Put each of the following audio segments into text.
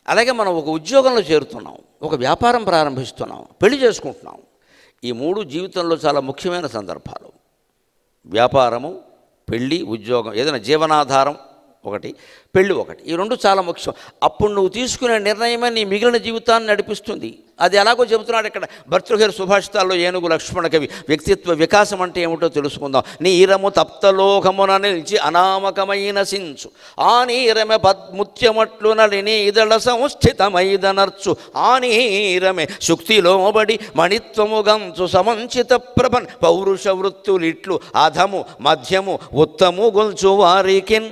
అలాగే మనం ఒక ఉద్యోగంలో చేరుతున్నాం, ఒక వ్యాపారం ప్రారంభిస్తున్నాం, పెళ్లి చేసుకుంటున్నాం. ఈ మూడు జీవితంలో చాలా ముఖ్యమైన సందర్భాలు. వ్యాపారము, పెళ్ళి, ఉద్యోగం, ఏదైనా జీవనాధారం ఒకటి, పెళ్ళి ఒకటి. ఈ రెండు చాలా ముఖ్యం. అప్పుడు నువ్వు తీసుకునే నిర్ణయమే నీ మిగిలిన జీవితాన్ని నడిపిస్తుంది. అది ఎలాగో చెబుతున్నాడు ఇక్కడ భర్తృహరి సుభాషితాల్లో ఏనుగు లక్ష్మణ కవి. వ్యక్తిత్వ వికాసం అంటే ఏమిటో తెలుసుకుందాం. నీరము తప్తలోకమున నిలిచి అనామకమైన సించు ఆ నీరమే పద్ముత్యమట్లు నలిని ఇదళ సంస్థితమైదనర్చు ఆ నీరమే శుక్తిలోబడి మణిత్వము గంచు సమంచిత ప్రభన్ పౌరుష వృత్తులిట్లు అధము మధ్యము ఉత్తము గొల్చు వారికిన్.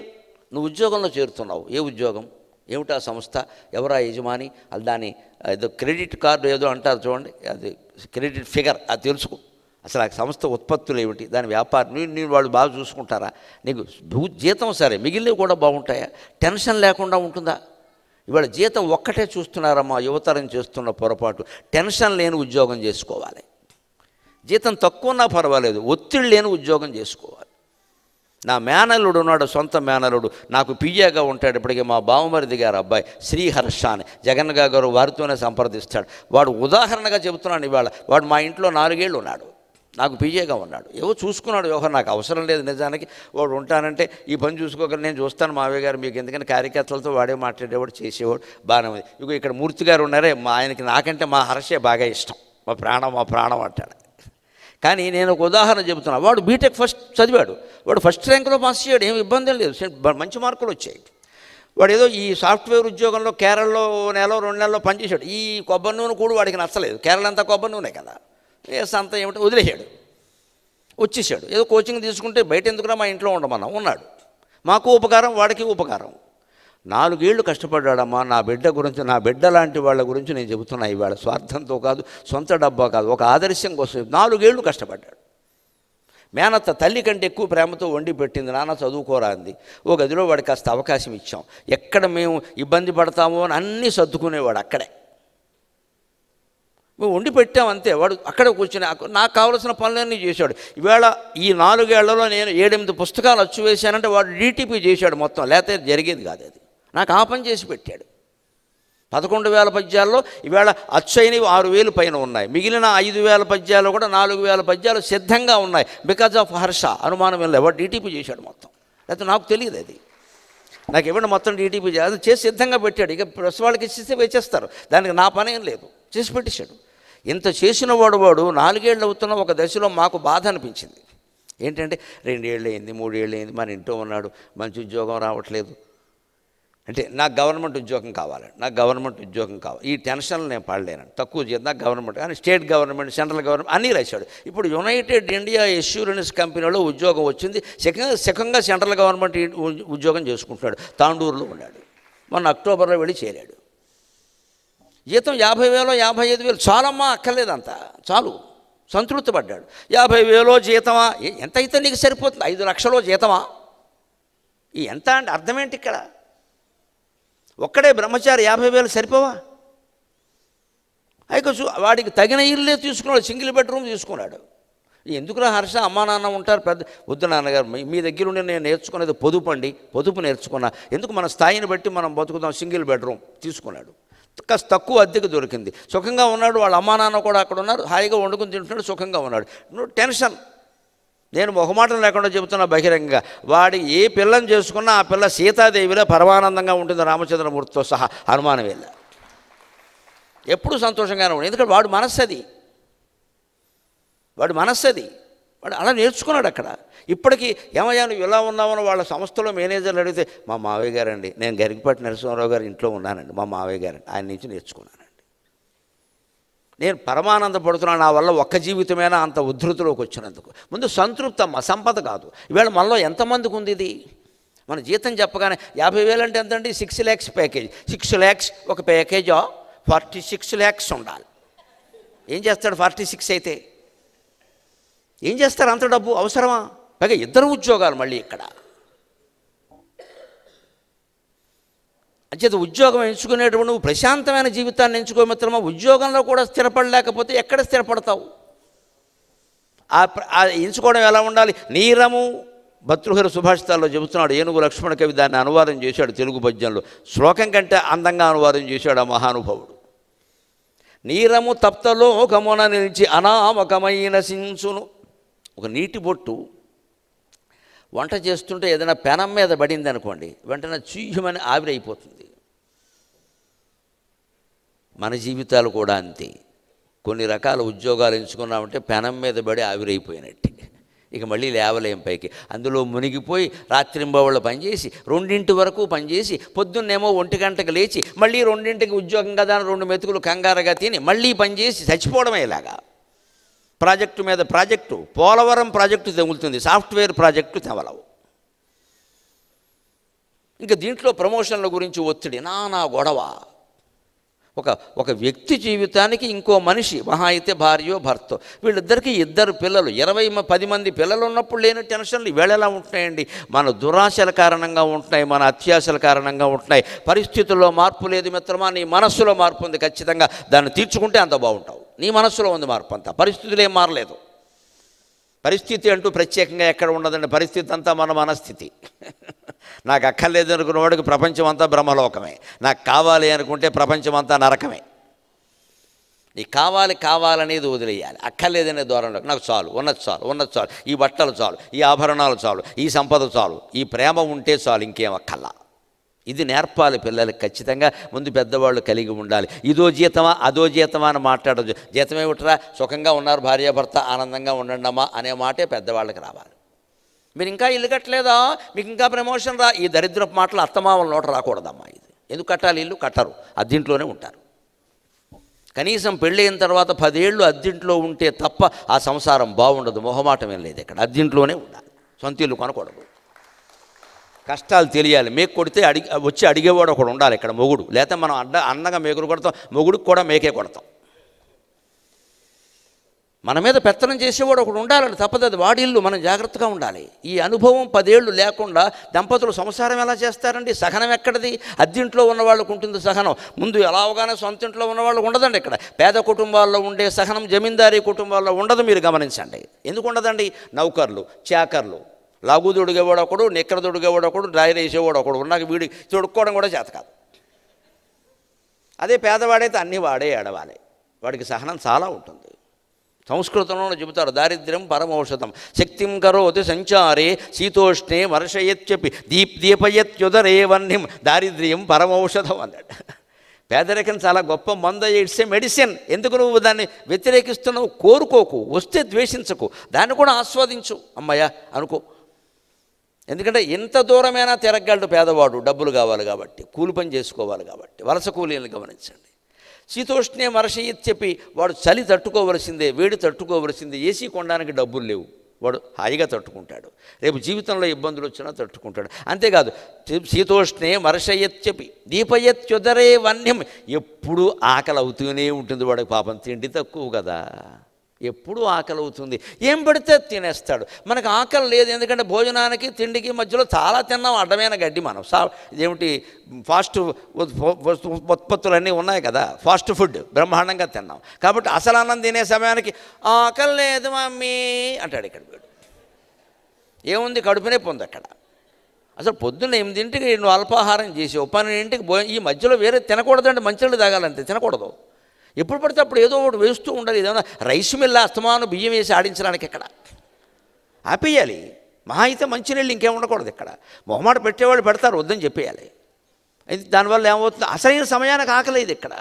నువ్వు ఉద్యోగంలో చేరుతున్నావు. ఏ ఉద్యోగం, ఏమిటా సంస్థ, ఎవరా యజమాని, అది దాని ఏదో క్రెడిట్ కార్డు ఏదో అంటారు చూడండి, అది క్రెడిట్ ఫిగర్, అది తెలుసుకో. అసలు ఆ సంస్థ ఉత్పత్తులు ఏమిటి, దాని వ్యాపారం, నేను వాళ్ళు బాగా చూసుకుంటారా, నీకు జీతం సరే, మిగిలినవి కూడా బాగుంటాయా, టెన్షన్ లేకుండా ఉంటుందా? ఇవాళ జీతం ఒక్కటే చూస్తున్నారమ్మా యువతరం చేస్తున్న పొరపాటు. టెన్షన్ లేని ఉద్యోగం చేసుకోవాలి. జీతం తక్కువ ఉన్నా పర్వాలేదు, ఒత్తిడి లేని ఉద్యోగం చేసుకోవాలి. నా మేనల్లుడు ఉన్నాడు, సొంత మేనల్లుడు, నాకు పియ్యగా ఉంటాడు. ఇప్పటికీ మా బావమరిది గారు అబ్బాయి శ్రీహర్ష అని, జగన్ గారు వారితోనే సంప్రదిస్తాడు. వాడు ఉదాహరణగా చెబుతున్నాను. ఇవాళ వాడు మా ఇంట్లో 4 ఏళ్ళు ఉన్నాడు, నాకు పియ్యగా ఉన్నాడు. ఏవో చూసుకున్నాడు వ్యవహారం, నాకు అవసరం లేదు నిజానికి. వాడు ఉంటానంటే ఈ పని చూసుకోగలరు, నేను చూస్తాను మావయ్య గారు మీకు, ఎందుకని కార్యకర్తలతో వాడే మాట్లాడేవాడు, చేసేవాడు, బాగానే ఉంది. ఇగో ఇక్కడ మూర్తి గారు ఉన్నారే, మా ఆయనకి నాకంటే మా హర్షే బాగా ఇష్టం, మా ప్రాణం అంటాడు. కానీ నేను ఒక ఉదాహరణ చెబుతున్నా. వాడు బీటెక్ ఫస్ట్ చదివాడు, వాడు ఫస్ట్ ర్యాంకులో పాస్ చేయడు, ఏమి ఇబ్బంది లేదు, మంచి మార్కులు వచ్చాయి. వాడు ఏదో ఈ సాఫ్ట్వేర్ ఉద్యోగంలో కేరళలో 1-2 నెలల్లో పనిచేశాడు. ఈ కొబ్బరి నూనె కూడా వాడికి నచ్చలేదు, కేరళ అంతా కొబ్బరి నూనె కదా, అంతా ఏమిటో వదిలేశాడు, వచ్చేసాడు. ఏదో కోచింగ్ తీసుకుంటే బయట ఎందుకురా, మా ఇంట్లో ఉండమన్నా, ఉన్నాడు. మాకు ఉపకారం, వాడికి ఉపకారం. 4 ఏళ్ళు కష్టపడ్డాడమ్మా నా బిడ్డ గురించి. నా బిడ్డ లాంటి వాళ్ళ గురించి నేను చెబుతున్నా ఇవాళ, స్వార్థంతో కాదు, సొంత డబ్బా కాదు, ఒక ఆదర్శం కోసం 4 ఏళ్ళు కష్టపడ్డాడు. మేనత్త తల్లి కంటే ఎక్కువ ప్రేమతో వండి పెట్టింది, నాన్న చదువుకోరా అంది. ఓ గదిలో వాడికి కాస్త అవకాశం ఇచ్చాం. ఎక్కడ మేము ఇబ్బంది పడతామో అని అన్నీ సర్దుకునేవాడు అక్కడే. మేము వండి పెట్టాం అంతే, వాడు అక్కడ కూర్చొని నాకు కావాల్సిన పనులన్నీ చేశాడు. ఈవేళ ఈ 4 ఏళ్లలో నేను 7-8 పుస్తకాలు అచ్చు వేశానంటే వాడు డీటీపీ చేశాడు మొత్తం, లేకపోతే జరిగేది కాదు. అది నాకు ఆ పని చేసి పెట్టాడు. 11,000 పద్యాల్లో ఈవేళ అచ్చైనవి 6,000 పైన ఉన్నాయి. మిగిలిన 5,000 పద్యాలు కూడా 4,000 పద్యాలు సిద్ధంగా ఉన్నాయి. బికాజ్ ఆఫ్ హర్ష, అనుమానం వెళ్ళి వాడు డీటీపీ చేశాడు మొత్తం, లేకపోతే నాకు తెలియదు. అది నాకు ఇవ్వండి మొత్తం డీటీపీ అది చేసి సిద్ధంగా పెట్టాడు. ఇక ప్రెస్ వాళ్ళకి ఇచ్చిస్తే వేచేస్తారు, దానికి నా పని ఏం లేదు, చేసి పెట్టేశాడు. ఇంత చేసిన వాడు 4 ఏళ్ళు అవుతున్న ఒక దశలో మాకు బాధ అనిపించింది. ఏంటంటే 2 ఏళ్ళు అయింది, 3 ఏళ్ళు అయింది, మన ఇంట్లో ఉన్నాడు, మంచి ఉద్యోగం రావట్లేదు. అంటే నాకు గవర్నమెంట్ ఉద్యోగం కావాలండి, నాకు గవర్నమెంట్ ఉద్యోగం కావాలి. ఈ టెన్షన్లు నేను పడలేనండి, తక్కువ చేద్దాం నాకు గవర్నమెంట్, కానీ స్టేట్ గవర్నమెంట్, సెంట్రల్ గవర్నమెంట్ అన్నీ రాశాడు. ఇప్పుడు యునైటెడ్ ఇండియా ఎష్యూరెన్స్ కంపెనీలో ఉద్యోగం వచ్చింది. సెకంగా సెంట్రల్ గవర్నమెంట్ ఉద్యోగం చేసుకుంటున్నాడు. తాండూరులో ఉన్నాడు. మొన్న అక్టోబర్లో వెళ్ళి చేరాడు. జీతం 50,000 55,000 చాలమ్మా, అక్కర్లేదంతా చాలు, సంతృప్తి పడ్డాడు. 50,000 జీతమా, ఎంత అయితే నీకు సరిపోతుంది? 5 లక్షలు జీతమా? ఈ ఎంత అంటే అర్థం ఏంటి ఇక్కడ? ఒక్కడే బ్రహ్మచారి 50,000 సరిపోవా? అయితే వాడికి తగిన ఇల్లే తీసుకున్నాడు, సింగిల్ బెడ్రూమ్ తీసుకున్నాడు. ఎందుకురా హర్ష, అమ్మా నాన్న ఉంటారు, పెద్ద వద్దు నాన్నగారు, మీ దగ్గర ఉండి నేను నేర్చుకునేది పొదుపు నేర్చుకున్నా, ఎందుకు మన స్థాయిని బట్టి మనం బతుకుదాం, సింగిల్ బెడ్రూమ్ తీసుకున్నాడు. కాస్త తక్కువ అద్దెకు దొరికింది, సుఖంగా ఉన్నాడు. వాళ్ళ అమ్మా నాన్న కూడా అక్కడ ఉన్నారు, హాయిగా వండుకుని తింటున్నాడు, సుఖంగా ఉన్నాడు. టెన్షన్ నేను మొహమాటం లేకుండా చెబుతున్నా బహిరంగంగా. వాడి ఏ పిల్లని చేసుకున్నా ఆ పిల్ల సీతాదేవిలో పరమానందంగా ఉంటుంది, రామచంద్రమూర్తితో సహా, అనుమానం వెళ్ళ ఎప్పుడు సంతోషంగానే ఉంటుంది. ఎందుకంటే వాడు మనస్సది, వాడు అలా నేర్చుకున్నాడు అక్కడ. ఇప్పటికీ ఏమయ్యా నువ్వు ఇలా ఉన్నామని వాళ్ళ సంస్థలో మేనేజర్లు అడిగితే, మా మావయ్య గారండి, నేను గరికపాటి నరసింహారావు గారి ఇంట్లో ఉన్నానండి, మా మావయ్య గారండి, ఆయన నుంచి నేర్చుకున్నానండి. నేను పరమానందపడుతున్నాను, నా వల్ల ఒక్క జీవితమైనా అంత ఉద్ధృతిలోకి వచ్చినందుకు. ముందు సంతృప్తమ్మ, సంపద కాదు. ఈవేళ మనలో ఎంతమందికి ఉంది ఇది? మన జీతం చెప్పగానే 50,000 అంటే ఎంతండి? 6 lakhs ప్యాకేజ్. 6 lakhs ఒక ప్యాకేజా? 46 lakhs ఉండాలి. ఏం చేస్తాడు 46 అయితే? ఏం చేస్తారు అంత డబ్బు? అవసరమా? పైగా 2 ఉద్యోగాలు మళ్ళీ ఇక్కడ. అంచేత ఉద్యోగం ఎంచుకునేటప్పుడు నువ్వు ప్రశాంతమైన జీవితాన్ని ఎంచుకో మిత్రమా. ఉద్యోగంలో కూడా స్థిరపడలేకపోతే ఎక్కడ స్థిరపడతావు? ఎంచుకోవడం ఎలా ఉండాలి? నీరము భర్తృహరి సుభాషితాల్లో చెబుతున్నాడు. ఏనుగు లక్ష్మణ కవి దాన్ని అనువాదం చేశాడు తెలుగు పద్యంలో. శ్లోకం కంటే అందంగా అనువాదం చేశాడు ఆ మహానుభావుడు. నీరము తప్తలోకమున నిలిచి అనామకమైన సింసును. ఒక నీటి బొట్టు వంట చేస్తుంటే ఏదైనా పెనం మీద పడింది అనుకోండి, వెంటనే చీయమని ఆవిరైపోతుంది. మన జీవితాలు కూడా అంతే. కొన్ని రకాల ఉద్యోగాలు ఎంచుకున్నామంటే పెనం మీద పడి ఆవిరైపోయినట్టే. ఇక మళ్ళీ లేవలేం పైకి. అందులో మునిగిపోయి రాత్రింబవళ్ళు పనిచేసి 2 వరకు పనిచేసి పొద్దున్నేమో 1 గంటకు లేచి మళ్ళీ 2 ఉద్యోగం కదా 2 మెతుకులు కంగారుగా తిని మళ్ళీ పనిచేసి చచ్చిపోవడమే ఇలాగా. ప్రాజెక్టు మీద ప్రాజెక్టు, పోలవరం ప్రాజెక్టు తెగులుతుంది, సాఫ్ట్వేర్ ప్రాజెక్టు తెవలవు. ఇంకా దీంట్లో ప్రమోషన్ల గురించి ఒత్తిడి, నానా గొడవ. ఒక వ్యక్తి జీవితానికి ఇంకో మనిషి, మహా అయితే భార్యో భర్తో, వీళ్ళిద్దరికీ 2 పిల్లలు, 10 మంది పిల్లలు ఉన్నప్పుడు లేని టెన్షన్లు ఇవాళ ఎలా ఉంటున్నాయండి? మన దురాశల కారణంగా ఉంటున్నాయి, మన అత్యాశల కారణంగా ఉంటున్నాయి. పరిస్థితుల్లో మార్పు లేదు మిత్రమా, నీ మనస్సులో మార్పు ఉంది. ఖచ్చితంగా దాన్ని తీర్చుకుంటే అంత బాగుంటావు. నీ మనస్సులో ఉంది మార్పు అంతా, పరిస్థితులు ఏం మారలేదు. పరిస్థితి అంటూ ప్రత్యేకంగా ఎక్కడ ఉండదండి. పరిస్థితి అంతా మన మనస్థితి. నాకు అక్కర్లేదు అనుకున్నవాడికి ప్రపంచం అంతా బ్రహ్మలోకమే, నాకు కావాలి అనుకుంటే ప్రపంచం అంతా నరకమే. నీకు కావాలనేది వదిలేయాలి, అక్కర్లేదనే దూరంలో. నాకు చాలు, ఉన్నది చాలు, ఈ బట్టలు చాలు, ఈ ఆభరణాలు చాలు, ఈ సంపద చాలు, ఈ ప్రేమ ఉంటే చాలు, ఇంకేం అక్కర్లా. ఇది నేర్పాలి పిల్లలకి ఖచ్చితంగా. ముందు పెద్దవాళ్ళు కలిగి ఉండాలి. ఇదో జీతమా అదో జీతమా అని మాట్లాడదు. జీతమే విటరా, సుఖంగా ఉన్నారు భార్యాభర్త, ఆనందంగా ఉండండమ్మా అనే మాటే పెద్దవాళ్ళకి రావాలి. మీరు ఇంకా ఇల్లు కట్టలేదా, మీకు ఇంకా ప్రమోషన్ రా, ఈ దరిద్రపు మాటలు అత్తమామల నోట రాకూడదమ్మా. ఇది ఎందుకు కట్టాలి? ఇల్లు కట్టరు, అద్దింట్లోనే ఉంటారు. కనీసం పెళ్ళైన తర్వాత 10 ఏళ్ళు అద్దింట్లో ఉంటే తప్ప ఆ సంసారం బాగుండదు. మొహమాటం ఏం లేదు ఇక్కడ, అద్దింట్లోనే ఉండాలి. సొంత ఇల్లు కొనకూడదు. కష్టాలు తెలియాలి. మేకు కొడితే వచ్చి అడిగేవాడు ఒకడు ఉండాలి ఇక్కడ, మొగుడు. లేకపోతే మనం అన్నగా మేకులు కొడతాం, మొగుడికి కూడా మేకే కొడతాం. మన మీద పెత్తనం చేసేవాడు ఒకడు ఉండాలని, తప్పదు. అది వాడి ఇల్లు, మనం జాగ్రత్తగా ఉండాలి. ఈ అనుభవం 10 ఏళ్ళు లేకుండా దంపతులు సంసారం ఎలా చేస్తారండి? సహనం ఎక్కడిది? అద్దింట్లో ఉన్న వాళ్ళకు ఉంటుంది సహనం. ముందు ఎలాగానే సొంత ఇంట్లో ఉన్న వాళ్ళు ఉండదండి ఇక్కడ. పేద కుటుంబాల్లో ఉండే సహనం జమీందారీ కుటుంబాల్లో ఉండదు. మీరు గమనించండి. ఎందుకు ఉండదండి? నౌకర్లు, చాకర్లు, లాగు దొడిగేవాడు ఒకడు, నిక్కర దొడిగేవాడు ఒకడు, డ్రైర్ వేసేవాడు ఒకడు ఉన్నాక వీడి తొడుక్కోవడం కూడా చేత కాదు. అదే పేదవాడైతే అన్నీ వాడే ఏడవాలి. వాడికి సహనం చాలా ఉంటుంది. సంస్కృతంలో చెబుతారు, దారిద్ర్యం పరమౌషధం, శక్తిం కరోతి సంచారే శీతోష్ణే వర్షయత్యపి దీపయత్యుదరే వన్యం, దారిద్ర్యం పరమౌషధం అన్నాడు. పేదరికం చాలా గొప్ప మందు, ఇట్స్ ఏ మెడిసిన్. ఎందుకు నువ్వు దాన్ని వ్యతిరేకిస్తున్నావు? కోరుకోకు, వస్తే ద్వేషించకు, దాన్ని కూడా ఆస్వాదించు, అమ్మయ్య అనుకో. ఎందుకంటే ఎంత దూరమైనా తిరగలడు పేదవాడు, డబ్బులు కావాలి కాబట్టి, కూలి పని చేసుకోవాలి కాబట్టి. వలస కూలీలను గమనించండి. శీతోష్ణే వర్షయత్ చెప్పి వాడు చలి తట్టుకోవలసిందే, వేడి తట్టుకోవలసిందే. ఏసీ కొనడానికి డబ్బులు లేవు, వాడు హాయిగా తట్టుకుంటాడు. రేపు జీవితంలో ఇబ్బందులు వచ్చినా తట్టుకుంటాడు. అంతేకాదు, శీతోష్ణే వర్షయత్ చెప్పి దీపయత్యుదరే వన్యం, ఎప్పుడు ఆకలి అవుతూనే ఉంటుంది వాడికి. పాపం తిండి తక్కువ కదా, ఎప్పుడూ ఆకలి అవుతుంది. ఏం పడితే తినేస్తాడు. మనకు ఆకలి లేదు, ఎందుకంటే భోజనానికి తిండికి మధ్యలో చాలా తిన్నాం. అడ్డమైన గడ్డి మనం ఇదేమిటి ఫాస్ట్ ఉత్పత్తులన్నీ ఉన్నాయి కదా, ఫాస్ట్ ఫుడ్ బ్రహ్మాండంగా తిన్నాం. కాబట్టి అసలు అన్నం తినే సమయానికి ఆకలి లేదు మమ్మీ అంటాడు. ఇక్కడ వీడు ఏముంది? కడుపునే పొంది అక్కడ. అసలు పొద్దున్న 8ంటికి నువ్వు అల్పాహారం చేసి 12ంటికి ఈ మధ్యలో వేరే తినకూడదంటే, మంచినీళ్ళు తాగాలంటే తినకూడదు. ఎప్పుడు పడితే అప్పుడు ఏదో ఒకటి వేస్తూ ఉండాలి. ఏదైనా రైస్ మిల్ అస్తమానం బియ్యం వేసి ఆడించడానికి ఇక్కడ ఆపేయాలి. మహా అయితే మంచినీళ్ళు, ఇంకేం ఉండకూడదు ఇక్కడ. మొహమాట పెట్టేవాళ్ళు పెడతారు, వద్దని చెప్పేయాలి. అయితే దానివల్ల ఏమవుతుంది? అసలైన సమయానికి ఆకలి ఇది ఇక్కడ.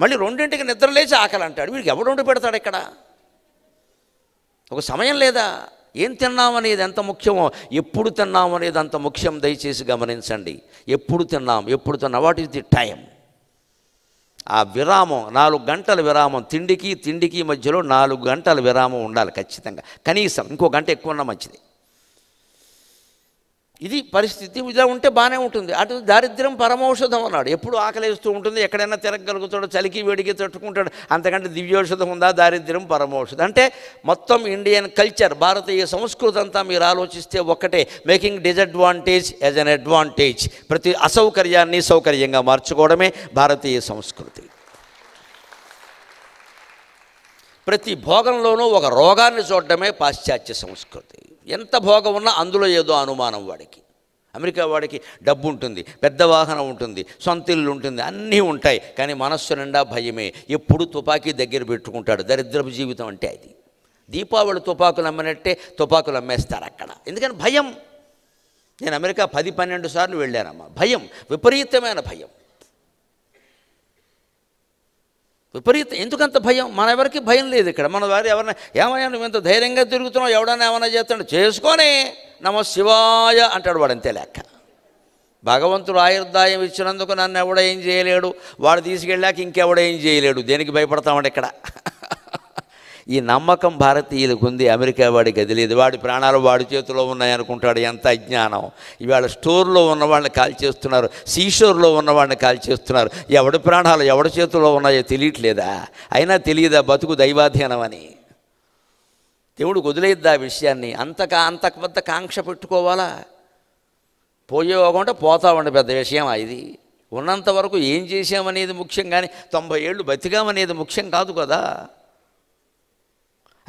మళ్ళీ 2ంటికి నిద్రలేసి ఆకలి అంటాడు. వీడికి ఎవడు వండి పెడతాడు ఇక్కడ? ఒక సమయం లేదా? ఏం తిన్నామనేది ఎంత ముఖ్యమో, ఎప్పుడు తిన్నామనేది అంత ముఖ్యం. దయచేసి గమనించండి. ఎప్పుడు తిన్నాం, వాట్ ఈజ్ ది టైం? ఆ విరామం 4 గంటల విరామం, తిండికి మధ్యలో 4 గంటల విరామం ఉండాలి ఖచ్చితంగా. కనీసం ఇంకో గంట ఎక్కువ ఉన్నా మంచిది. ఇది పరిస్థితి. ఇలా ఉంటే బాగానే ఉంటుంది. అటు దారిద్ర్యం పరమౌషధం అన్నాడు. ఎప్పుడు ఆకలిస్తూ ఉంటుంది, ఎక్కడైనా తిరగలుగుతాడు, చలికి వేడికి తట్టుకుంటాడు. అంతకంటే దివ్యౌషధం ఉందా? దారిద్ర్యం పరమౌషధం. అంటే మొత్తం ఇండియన్ కల్చర్, భారతీయ సంస్కృతి అంతా మీరు ఆలోచిస్తే ఒక్కటే, making disadvantage as an advantage. ప్రతి అసౌకర్యాన్ని సౌకర్యంగా మార్చుకోవడమే భారతీయ సంస్కృతి. ప్రతి భోగంలోనూ ఒక రోగాన్ని చూడడమే పాశ్చాత్య సంస్కృతి. ఎంత భోగం ఉన్నా అందులో ఏదో అనుమానం వాడికి. అమెరికా వాడికి డబ్బు ఉంటుంది, పెద్ద వాహనం ఉంటుంది, సొంత ఇల్లు ఉంటుంది, అన్నీ ఉంటాయి, కానీ మనస్సు నిండా భయమే. ఎప్పుడు తుపాకీ దగ్గర పెట్టుకుంటాడు. దరిద్రపు జీవితం అంటే అది. దీపావళి తుపాకులు అమ్మినట్టే తుపాకులు అమ్మేస్తారు అక్కడ. ఎందుకని భయం. నేను అమెరికా 10-12 సార్లు వెళ్ళానమ్మా. భయం, విపరీతమైన భయం, విపరీతం. ఎందుకంత భయం? మన ఎవరికి భయం లేదు ఇక్కడ. మన వారు ఎవరైనా ఏమయ్యా నువ్వు ఎంత ధైర్యంగా తిరుగుతున్నావు, ఎవడన్నా ఏమైనా చేస్తాడు, చేసుకొని నమ శివాయ అంటాడు వాడు, అంతే లెక్క. భగవంతుడు ఆయుర్దాయం ఇచ్చినందుకు నన్ను ఎవడ ఏం చేయలేడు, వాడు తీసుకెళ్ళాక ఇంకెవడ ఏం చేయలేడు. దేనికి భయపడతామండి ఇక్కడ? ఈ నమ్మకం భారతీయులకు ఉంది, అమెరికా వాడికి అది లేదు. వాడి ప్రాణాలు వాడి చేతిలో ఉన్నాయనుకుంటాడు. ఎంత అజ్ఞానం. ఇవాళ స్టోర్లో ఉన్న వాళ్ళని కాల్ చేస్తున్నారు, సీషోర్లో ఉన్న వాళ్ళని కాల్ చేస్తున్నారు. ఎవడి ప్రాణాలు ఎవడి చేతిలో ఉన్నాయో తెలియట్లేదా? అయినా తెలియదా బతుకు దైవాధీనం అని? దేవుడు వదిలేద్దా ఆ విషయాన్ని? అంత పెద్ద కాంక్ష పెట్టుకోవాలా? పోయేవాకుంటే పోతామండి, పెద్ద విషయమా ఇది? ఉన్నంత వరకు ఏం చేసామనేది ముఖ్యం, కానీ 90 ఏళ్ళు బతికామనేది ముఖ్యం కాదు కదా.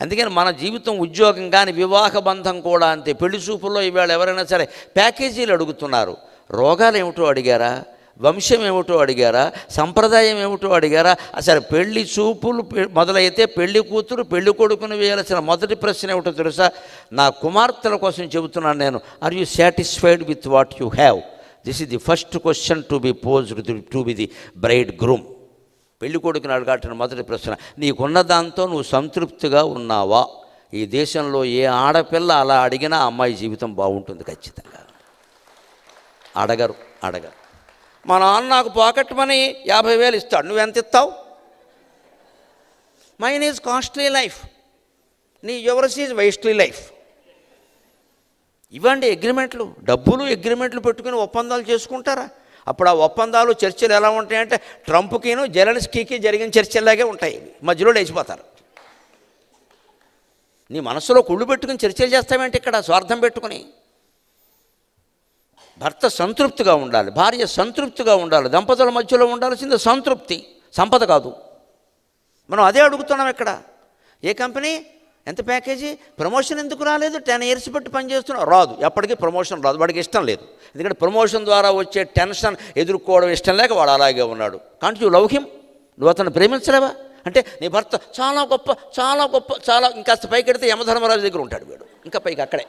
అందుకని మన జీవితం, ఉద్యోగం కానీ వివాహ బంధం కూడా అంతే. పెళ్లి చూపుల్లో ఇవాళ ఎవరైనా సరే ప్యాకేజీలు అడుగుతున్నారు. రోగాలు ఏమిటో అడిగారా, వంశం ఏమిటో అడిగారా, సంప్రదాయం ఏమిటో అడిగారా? అసలు పెళ్లి చూపులు మొదలైతే పెళ్లి కూతురు పెళ్లి కొడుకుని వేయాల్సిన మొదటి ప్రశ్న ఏమిటో తెలుసా? నా కుమార్తెల కోసం చెబుతున్నాను నేను. Are you satisfied with what you have? This is the first question to be posed to be the bride groom. పెళ్లి కొడుకుని అడగాల్సిన మొదటి ప్రశ్న, నీకున్న దాంతో నువ్వు సంతృప్తిగా ఉన్నావా? ఈ దేశంలో ఏ ఆడపిల్ల అలా అడిగినా అమ్మాయి జీవితం బాగుంటుంది ఖచ్చితంగా. అడగరు. మా నాన్న నాకు పాకెట్ మనీ 50,000 ఇస్తాడు, నువ్వెంత ఇస్తావు? Mine is costly life, yours is wastely life. ఇవ్వండి అగ్రిమెంట్లు, డబ్బులు అగ్రిమెంట్లు పెట్టుకుని ఒప్పందాలు చేసుకుంటారా? అప్పుడు ఆ ఒప్పందాలు చర్చలు ఎలా ఉంటాయంటే ట్రంప్కిను జెలెన్స్కీకి జరిగిన చర్చల్లాగే ఉంటాయి. మధ్యలో లేచిపోతారు. నీ మనసులో కుళ్ళు పెట్టుకుని చర్చలు చేస్తావేంటి ఇక్కడ స్వార్థం పెట్టుకుని? భర్త సంతృప్తిగా ఉండాలి, భార్య సంతృప్తిగా ఉండాలి. దంపతుల మధ్యలో ఉండాల్సింది సంతృప్తి, సంపద కాదు. మనం అదే అడుగుతున్నాం ఇక్కడ. ఏ కంపెనీ, ఎంత ప్యాకేజీ, ప్రమోషన్ ఎందుకు రాలేదు? 10 years బట్టి పనిచేస్తున్నావు, రాదు. ఎప్పటికీ ప్రమోషన్ రాదు, వాడికి ఇష్టం లేదు. ఎందుకంటే ప్రమోషన్ ద్వారా వచ్చే టెన్షన్ ఎదుర్కోవడం ఇష్టం లేక వాడు అలాగే ఉన్నాడు. Can't you love him? నువ్వు అతను ప్రేమించలేవా? అంటే నీ భర్త చాలా గొప్ప, చాలా గొప్ప, చాలా ఇంకాస్త పైకి ఎడితే యమధర్మరాజు దగ్గర ఉంటాడు వీడు. ఇంకా పైకి అక్కడే,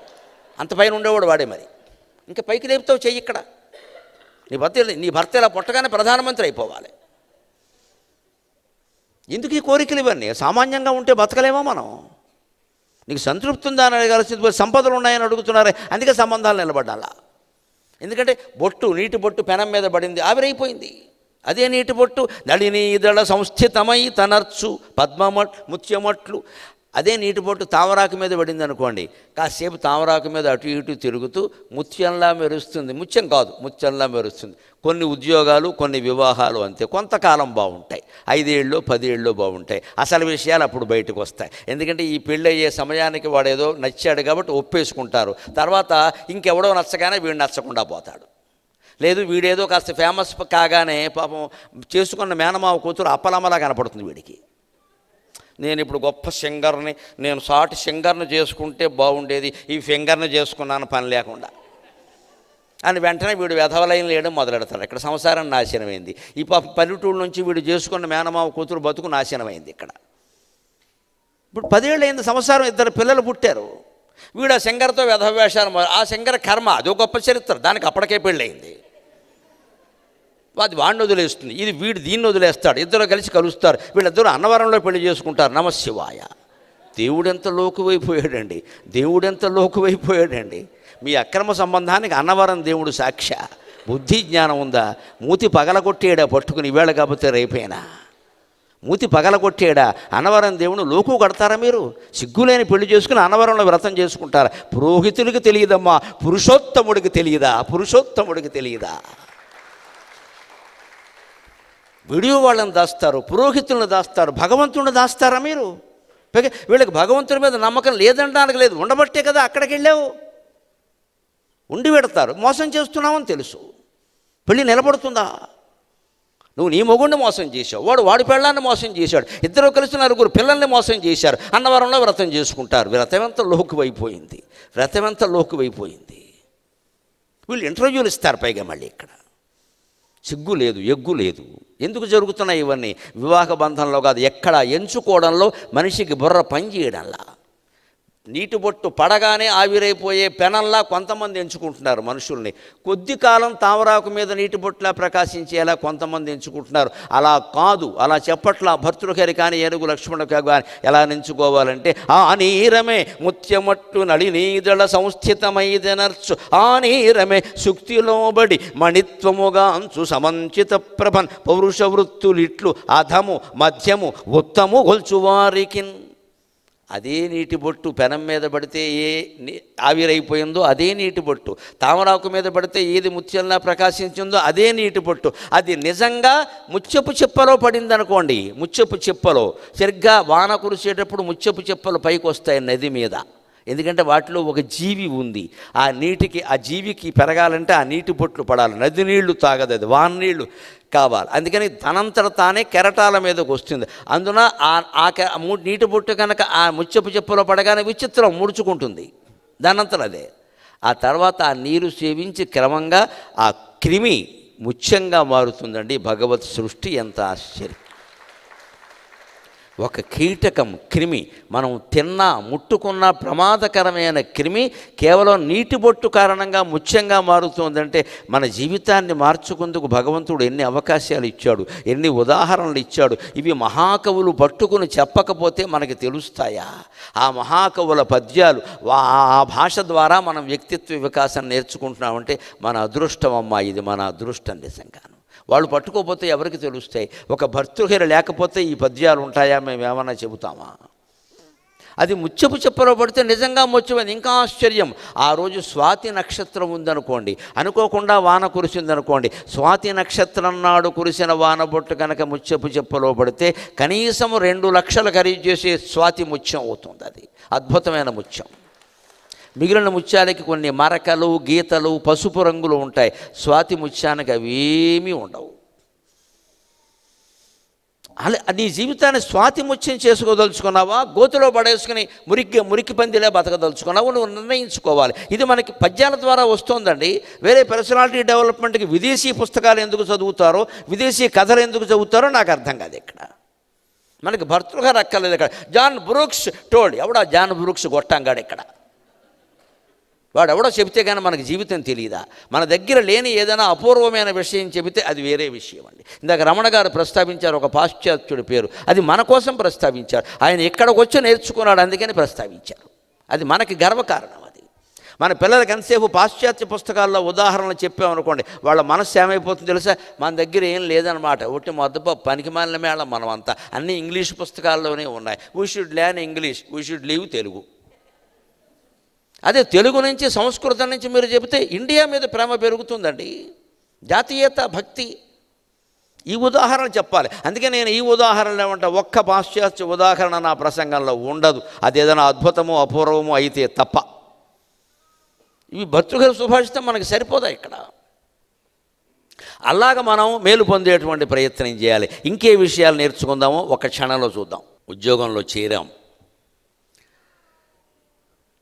అంత పైన ఉండేవాడు వాడే. మరి ఇంకా పైకి లేపుతావు చెయ్యి ఇక్కడ. నీ భర్త ఇలా పుట్టగానే ప్రధానమంత్రి అయిపోవాలి. ఎందుకు ఈ కోరికలు ఇవన్నీ? సామాన్యంగా ఉంటే బతకలేమో మనం. నీకు సంతృప్తి ఉందా అని అడగాల్సింది, సంపదలు ఉన్నాయని అడుగుతున్నారే. అందుకే సంబంధాలు నిలబడాలా. ఎందుకంటే బొట్టు, నీటి బొట్టు పెనం మీద పడింది, ఆవిరైపోయింది. అదే నీటి బొట్టు నళిని ఇదళ సంస్థితమై తనర్చు ముత్యమట్లు. అదే నీటి బొట్టు తామరాకు మీద పడింది అనుకోండి, కాసేపు తామరాకు మీద అటు ఇటు తిరుగుతూ ముత్యంలా మెరుస్తుంది. ముత్యం కాదు, ముత్యంలా మెరుస్తుంది. కొన్ని ఉద్యోగాలు, కొన్ని వివాహాలు అంతే, కొంతకాలం బాగుంటాయి. 5 ఏళ్ళు 10 ఏళ్ళు బాగుంటాయి. అసలు విషయాలు అప్పుడు బయటకు వస్తాయి. ఎందుకంటే ఈ పెళ్ళి అయ్యే సమయానికి వాడేదో నచ్చాడు కాబట్టి ఒప్పేసుకుంటారు. తర్వాత ఇంకెవడో నచ్చగానే వీడు నచ్చకుండా పోతాడు. లేదు, వీడేదో కాస్త ఫేమస్ కాగానే పాపం చేసుకున్న మేనమావ కూతురు అప్పలమ్మలా కనపడుతుంది వీడికి. నేను ఇప్పుడు గొప్ప సింగర్ని, నేను సాటి సింగర్ని చేసుకుంటే బాగుండేది, ఈ ఫింగర్ని చేసుకున్నాను పని లేకుండా అని వెంటనే వీడు వెధవలైన లేయడం మొదలెడతాడు. ఇక్కడ సంసారం నాశనమైంది. ఈ పల్లెటూరు నుంచి వీడు చేసుకున్న మేనమావ కూతురు బతుకు నాశనమైంది. ఇక్కడ ఇప్పుడు 10 ఏళ్ళు అయింది సంసారం, 2 పిల్లలు పుట్టారు. వీడు ఆ సింగర్తో వెధవ వేషాలు, ఆ సింగర్ కర్మ, అదో గొప్ప చరిత్ర. దానికి అప్పటికే పెళ్ళయింది. అది వాడిని వదిలేస్తుంది, ఇది వీడు దీన్ని వదిలేస్తాడు. ఇద్దరు కలిసి కలుస్తారు. వీళ్ళిద్దరూ అన్నవరంలో పెళ్లి చేసుకుంటారు. నమశివాయ. దేవుడెంత లోకువైపోయాడండి, దేవుడెంత లోకువైపోయాడండి. మీ అక్రమ సంబంధానికి అన్నవరం దేవుడు సాక్ష. బుద్ధి జ్ఞానం ఉందా? మూతి పగలగొట్టేడా పట్టుకుని, ఈవేళ కాకపోతే రేపైనా మూతి పగలగొట్టేడా? అన్నవరం దేవుడు లోకు కడతారా మీరు? సిగ్గులేని పెళ్లి చేసుకుని అన్నవరంలో వ్రతం చేసుకుంటారా? పురోహితుడికి తెలియదమ్మా, పురుషోత్తముడికి తెలియదా? పురుషోత్తముడికి తెలియదా? వీడియో వాళ్ళని దాస్తారు, పురోహితులను దాస్తారు, భగవంతుడిని దాస్తారా మీరు? వీళ్ళకి భగవంతుడి మీద నమ్మకం లేదంటానికి లేదు, ఉండబట్టే కదా అక్కడికి వెళ్ళావు. ఉండి పెడతారు, మోసం చేస్తున్నామని తెలుసు. పెళ్ళి నిలబడుతుందా? నువ్వు నీ మొగుడిని మోసం చేశావు, వాడి పెళ్ళాన్ని మోసం చేశాడు, ఇద్దరు కలిసి నలుగురు పిల్లల్ని మోసం చేశారు. అన్నవరంలో వ్రతం చేసుకుంటారు. వ్రతమెంత లోకువైపోయింది, వ్రతమెంత లోకువైపోయింది. వీళ్ళు ఇంటర్వ్యూలు ఇస్తారు పైగా మళ్ళీ ఇక్కడ. సిగ్గు లేదు, ఎగ్గు లేదు. ఎందుకు జరుగుతున్నాయి ఇవన్నీ? వివాహ బంధంలో కాదు, ఎక్కడ ఎంచుకోవడంలో మనిషికి బుర్ర పని చేయడంలా. నీటి బొట్టు పడగానే ఆవిరైపోయే పెనంలా కొంతమంది ఎంచుకుంటున్నారు మనుషుల్ని. కొద్ది కాలం తామరాకు మీద నీటి బొట్టులా ప్రకాశించేలా కొంతమంది ఎంచుకుంటున్నారు. అలా కాదు, అలా చెప్పట్లా భర్తృహరి కానీ ఏనుగు లక్ష్మణుడు కానీ. ఎలా ఎంచుకోవాలంటే ఆ నీరమే ముత్యమట్టు నళినీదళ సంస్థితమైదెనర్చు ఆ నీరమే సుక్తిలోబడి మణిత్వముగా అంచు సమంచిత ప్రభన్ పౌరుష వృత్తులిట్లు అధము మధ్యము ఉత్తము గొల్చువారికిన్. అదే నీటి బొట్టు పెనం మీద పడితే ఆవిరైపోయిందో అదే నీటి బొట్టు, తామరాకు మీద పడితే ఏది ముత్యంలా ప్రకాశించిందో అదే నీటి బొట్టు. అది నిజంగా ముత్యపు చిప్పలో పడిందనుకోండి, ముత్యపు చిప్పలో సరిగ్గా వాన కురిసేటప్పుడు ముత్యపు చిప్పలు పైకి వస్తాయి నది మీద. ఎందుకంటే వాటిలో ఒక జీవి ఉంది. ఆ నీటికి, ఆ జీవికి పెరగాలంటే ఆ నీటి బొట్లు పడాలి. నది నీళ్లు తాగదు, అది వాన నీళ్లు కావాలి. అందుకని తనంతట తానే కెరటాల మీదకి వస్తుంది. అందున నీటి బొట్టు కనుక ఆ ముత్యపు చెప్పులో పడగానే విచిత్రం ముడుచుకుంటుంది దానంతట అదే. ఆ తర్వాత ఆ నీరు సేవించి క్రమంగా ఆ క్రిమి ముత్యంగా మారుతుందండి. భగవత్ సృష్టి ఎంత ఆశ్చర్యం! ఒక కీటకం, క్రిమి, మనం తిన్నా ముట్టుకున్న ప్రమాదకరమైన క్రిమి కేవలం నీటి బొట్టు కారణంగా ముత్యంగా మారుతుందంటే మన జీవితాన్ని మార్చుకుందుకు భగవంతుడు ఎన్ని అవకాశాలు ఇచ్చాడు, ఎన్ని ఉదాహరణలు ఇచ్చాడు. ఇవి మహాకవులు పట్టుకుని చెప్పకపోతే మనకి తెలుస్తాయా? ఆ మహాకవుల పద్యాలు, ఆ భాష ద్వారా మనం వ్యక్తిత్వ వికాసం నేర్చుకుంటున్నామంటే మన అదృష్టం అమ్మా, ఇది మన అదృష్టం నిజంగాను. వాళ్ళు పట్టుకోకపోతే ఎవరికి తెలుస్తాయి? ఒక భర్తృహరి లేకపోతే ఈ పద్యాలు ఉంటాయా? మేము ఏమన్నా చెబుతామా? అది ముత్యపు చెప్పలో పడితే నిజంగా ముత్యమైంది. ఇంకా ఆశ్చర్యం, ఆ రోజు స్వాతి నక్షత్రం ఉందనుకోండి, అనుకోకుండా వాన కురిసిందనుకోండి, స్వాతి నక్షత్రం నాడు కురిసిన వాన బొట్టు కనుక ముత్యపు చెప్పలో పడితే కనీసం 2 లక్షలు ఖరీదు చేసే స్వాతి ముత్యం అవుతుంది. అది అద్భుతమైన ముత్యం. మిగిలిన ముత్యాలకి కొన్ని మరకలు, గీతలు, పసుపు రంగులు ఉంటాయి. స్వాతి ముత్యానికి అవేమీ ఉండవు. అలా నీ జీవితాన్ని స్వాతి ముత్యం చేసుకోదలుచుకున్నావా, గోతులో పడేసుకుని మురికి పందిలే బతకదలుచుకున్నావు? నువ్వు నిర్ణయించుకోవాలి. ఇది మనకి పద్యాల ద్వారా వస్తుందండి. వేరే పర్సనాలిటీ డెవలప్మెంట్కి విదేశీ పుస్తకాలు ఎందుకు చదువుతారో, విదేశీ కథలు ఎందుకు చదువుతారో నాకు అర్థం కాదు. ఇక్కడ మనకి భర్తృహరి అక్కర్లేదు. ఇక్కడ జాన్ బ్రూక్స్ టోల్డ్. ఎవడా జాన్ బ్రూక్స్? గొట్టంగాడు. ఇక్కడ వాడు ఎవడో చెబితే కానీ మనకు జీవితం తెలియదా? మన దగ్గర లేని ఏదైనా అపూర్వమైన విషయం చెబితే అది వేరే విషయం అండి. ఇందాక రమణ గారు ప్రస్తావించారు ఒక పాశ్చాత్యుడి పేరు. అది మన కోసం ప్రస్తావించారు. ఆయన ఇక్కడికి వచ్చి నేర్చుకున్నాడు, అందుకని ప్రస్తావించారు. అది మనకి గర్వకారణం. అది మన పిల్లలకి ఎంతసేపు పాశ్చాత్య పుస్తకాల్లో ఉదాహరణలు చెప్పామనుకోండి, వాళ్ళ మనస్సు ఏమైపోతుందో తెలుసా? మన దగ్గర ఏం లేదనమాట. ఒకటి మొదటి పనికి మాలిన మేళం మనమంతా. అన్నీ ఇంగ్లీష్ పుస్తకాల్లోనే ఉన్నాయి. We should learn English, we should leave Telugu. అదే తెలుగు నుంచి, సంస్కృతం నుంచి మీరు చెబితే ఇండియా మీద ప్రేమ పెరుగుతుందండి, జాతీయత, భక్తి. ఈ ఉదాహరణ చెప్పాలి. అందుకే నేను ఈ ఉదాహరణలు ఏమంటే ఒక్క పాశ్చాత్య ఉదాహరణ నా ప్రసంగంలో ఉండదు. అది ఏదైనా అద్భుతమో అపూర్వమో అయితే తప్ప. ఇవి భర్తృహరి సుభాషితం మనకి సరిపోదా ఇక్కడ? అలాగ మనం మేలు పొందేటువంటి ప్రయత్నం చేయాలి. ఇంకే విషయాలు నేర్చుకుందామో ఒక క్షణంలో చూద్దాం. ఉద్యోగంలో చేరాం,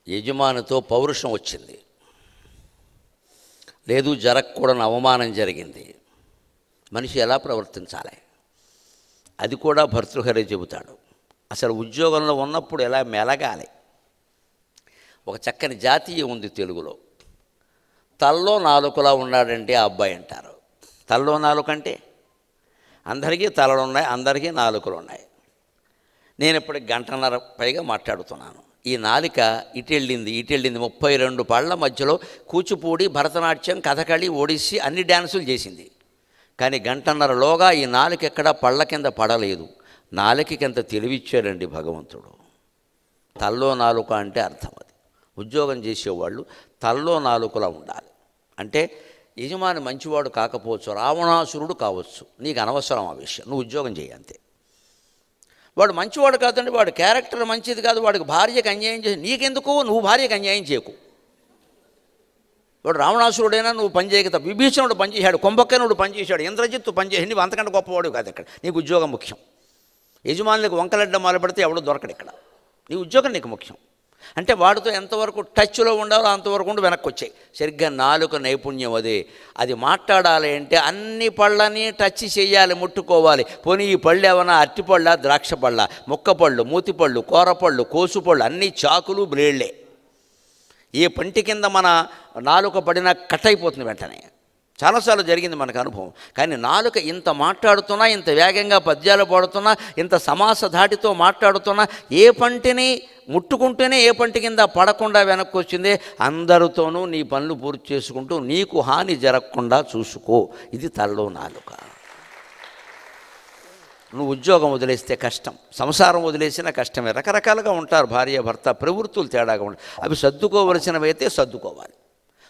యజమానితో పౌరుషం వచ్చింది, లేదు జరగకూడని అవమానం జరిగింది. మనిషి ఎలా ప్రవర్తించాలి అది కూడా భర్తృహరి చెబుతాడు. అసలు ఉద్యోగంలో ఉన్నప్పుడు ఎలా మెలగాలి. ఒక చక్కని జాతీయం ఉంది తెలుగులో. తల్లో నాలుకలా ఉన్నాడంటే ఆ అబ్బాయి అంటారు. తల్లో నాలుక అంటే అందరికీ తలలు ఉన్నాయి, అందరికీ నాలుకలు ఉన్నాయి. నేను ఇప్పటికి 1.5 గంటల పైగా మాట్లాడుతున్నాను. ఈ నాలిక ఇటెళ్ళింది 32 పళ్ళ మధ్యలో కూచిపూడి, భరతనాట్యం, కథకళి, ఒడిస్సీ అన్ని డ్యాన్సులు చేసింది. కానీ 1.5 గంటలోగా ఈ నాలుక ఎక్కడా పళ్ళ కింద పడలేదు. నాలుకకి ఎంత తెలివిచ్చాడండి భగవంతుడు. తల్లో నాలుక అంటే అర్థం అది. ఉద్యోగం చేసేవాళ్ళు తల్లో నాలుకలా ఉండాలి. అంటే యజమాని మంచివాడు కాకపోవచ్చు, రావణాసురుడు కావచ్చు, నీకు అనవసరం ఆ విషయం, నువ్వు ఉద్యోగం చేయి అంతే. వాడు మంచివాడు కాదండి, వాడు క్యారెక్టర్ మంచిది కాదు, వాడికి భార్యకు అన్యాయం చేసి నీకెందుకు, నువ్వు భార్యకు అన్యాయం చేయకు. వాడు రావణాసురుడైనా నువ్వు పనిచేయగత, విభీషణుడు పనిచేశాడు, కుంభకర్ణుడు పనిచేశాడు, ఇంద్రజిత్తు పనిచేసి నువ్వు అంతకంటే గొప్పవాడు కాదు. ఇక్కడ నీకు ఉద్యోగం ముఖ్యం. యజమానులకు వంకలడ్డ మొదలుపెడితే ఎవడో దొరకడు. ఇక్కడ నీ ఉద్యోగం నీకు ముఖ్యం. అంటే వాడితో ఎంతవరకు టచ్లో ఉండాలో అంతవరకు ఉండి వెనక్కి వచ్చాయి. సరిగ్గా నాలుక నైపుణ్యం అదే. అది మాట్లాడాలి అంటే అన్ని పళ్ళని టచ్ చేయాలి, ముట్టుకోవాలి. పోనీ ఈ పళ్ళు ఏమన్నా అరటిపళ్ళ, ద్రాక్ష పళ్ళ, ముక్కపళ్ళు, మూతిపళ్ళు, కూరపళ్ళు, కోసుపళ్ళు, అన్నీ చాకులు, బ్లేడ్లే. ఏ పంటి కింద మన నాలుక పడినా కట్ అయిపోతుంది వెంటనే. చాలాసార్లు జరిగింది మనకు అనుభవం. కానీ నాలుక ఇంత మాట్లాడుతున్నా, ఇంత వేగంగా పద్యాలు పాడుతున్నా, ఇంత సమాస ధాటితో మాట్లాడుతున్నా, ఏ పంటిని ముట్టుకుంటేనే ఏ పంటి కింద పడకుండా వెనక్కి వచ్చిందే. అందరితోనూ నీ పనులు పూర్తి చేసుకుంటూ నీకు హాని జరగకుండా చూసుకో. ఇది తలలో నాలుక. నువ్వు ఉద్యోగం వదిలేస్తే కష్టం, సంసారం వదిలేసినా కష్టమే. రకరకాలుగా ఉంటారు భార్య భర్త, ప్రవృత్తులు తేడాగా ఉంటాయి. అవి సర్దుకోవలసినవైతే సర్దుకోవాలి.